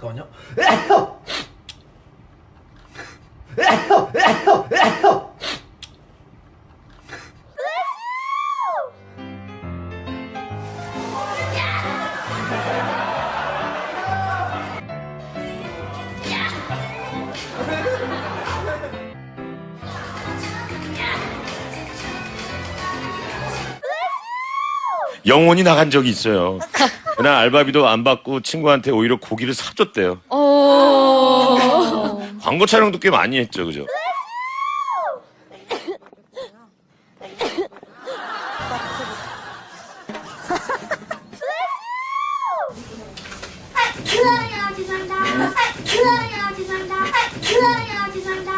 잠깐만요. 영혼이 나간 적이 있어요. 그날 알바비도 안 받고 친구한테 오히려 고기를 사줬대요. 광고 촬영도 꽤 많이 했죠, 그죠? 큐어요 죄송합니다. 큐어요 죄송합니다. 큐어요 죄송합니다.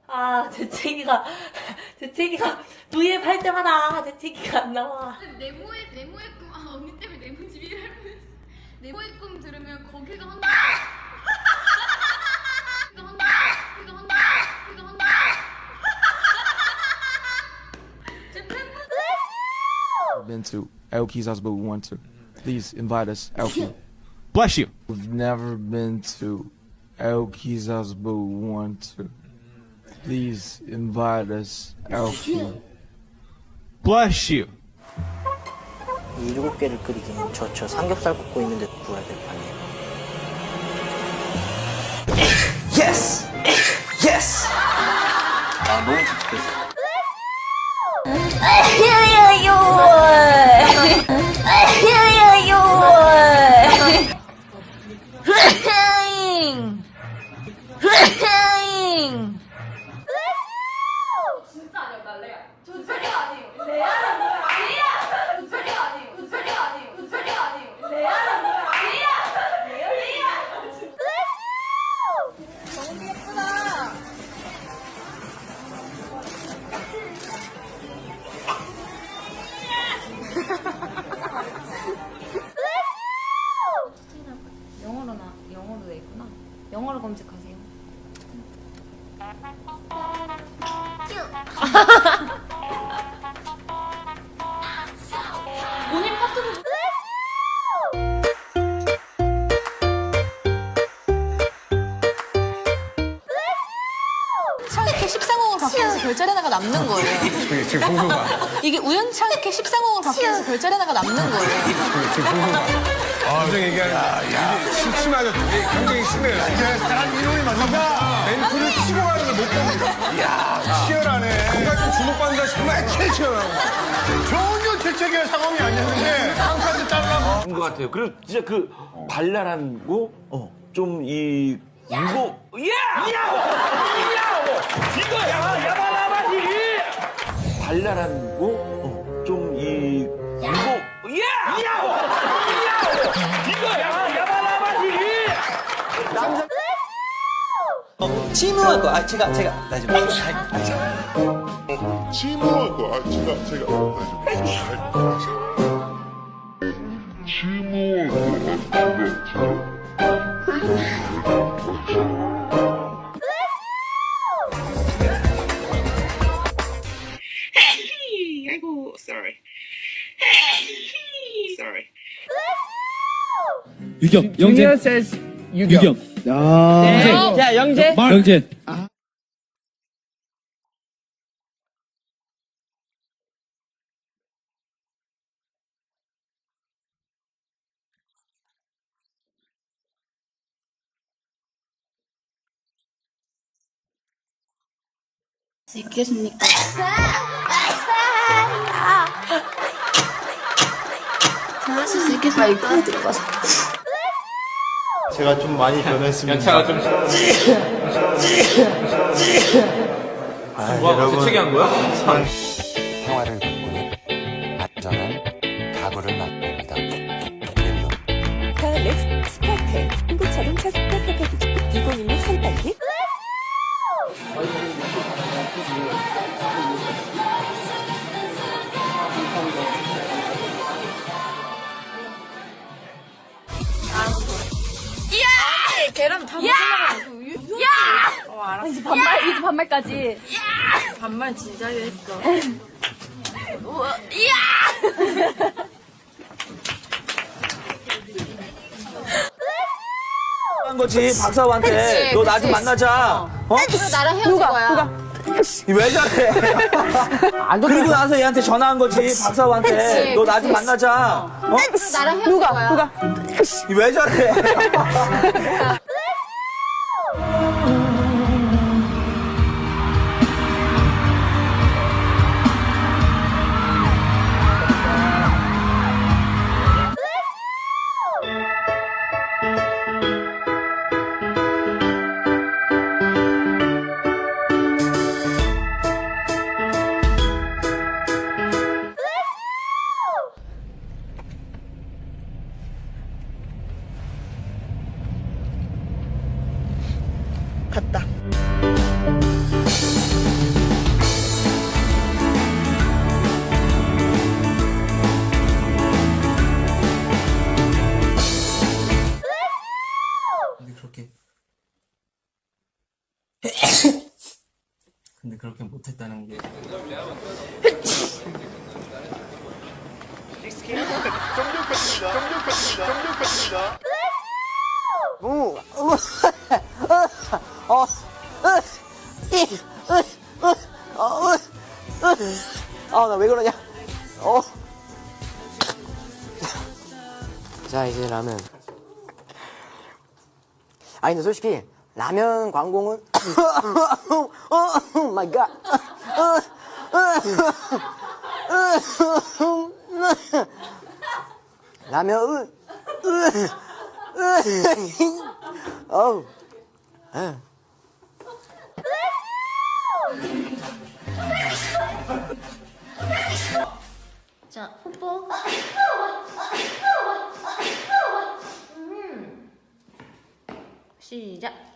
아, 재채기가 V앱 할 때마다 재채기가 안 나와. 네모의 꿈, 아 언니 때문에 네모 집이라고 했어. 네모의 꿈 들으면 거기가 한다. 이거 한다. 이거 한다. 이거 한다. 제 팬분. Been to Elki's house, but we want to. Please invite us, Elkie. Bless you. We've never been to Elki's house, but we want to. Please invite us, Elkie. Bless you. 이 7개를 끓이기엔 저 삼겹살 굽고 있는데 구워야 될 거 아니에요. Yes! Yes! 아, 너무 찝찝했어. 진짜 아니에요, 나 레아. 조철이가 아니에요. 레아는 뭐야? 레아. 조철이가 아니에요. 조철이가 아니에요. 조철이가 아니에요. 레아는 뭐야? 레아. 레아. 진짜. 너무 예쁘다. 영어로 돼 있구나. 영어로 검색하세요. 본인 파트로. 우연찮게 13공을 바뀌면서 별자리 하나가 남는 거예요. 지금 궁금한. 이게 우연찮게 13공을 바뀌면서 별자리 하나가 남는 거예요. 지금 궁금한. 감정 얘기하는 게 심심하죠. 굉장히 심해요. 이제 사람 이름이 맞는다. 멘트를 치고 가는 걸 못 봅니다. 이야, 치열하네. 뭔가 좀 주목받는다 싶으면 제일 치열하고. 전혀 대책의 상황이 아니었는데 한 카드 잘라고. 것 같아요. 그리고 진짜 그 발랄하고 좀 이 무거 이거야 야바라바지 발랄하고 좀 이 무거 이거야 야바라바지 침묵할 거. 아, 제가 나 좀. 침묵할 거. 아, 제가 아이고, sorry. sorry. 유경, 영재. 유경. 자, 영재. 영재. 수 있겠습니까? 하실 수 있겠습니까? 입구에 들어가서. 제가 좀 많이 변했습니다. 연차가 좀 여러분, 재채기 한 거야? 평화를 바꾸는 안전한 각오를 이제 반말까지. 반말 진짜 했어. 한 거지 박사한테. 너 나 좀 만나자. 어? 그리고 나랑 헤어질 거야. 왜 저래? 그리고 나서 얘한테 전화한 거지 박사한테. 그치, 너 나 좀 그치. 만나자. 어? 그리고 나랑 헤어질 거야. 왜 저래? 갔다. 근데 그렇게 못했다는 게. 나 왜 그러냐? 자, 이제 라면. 아니, 근데 솔직히, 라면 광고는, 오 마이 갓. 라면, 어우. 자, 뽀뽀. 시작.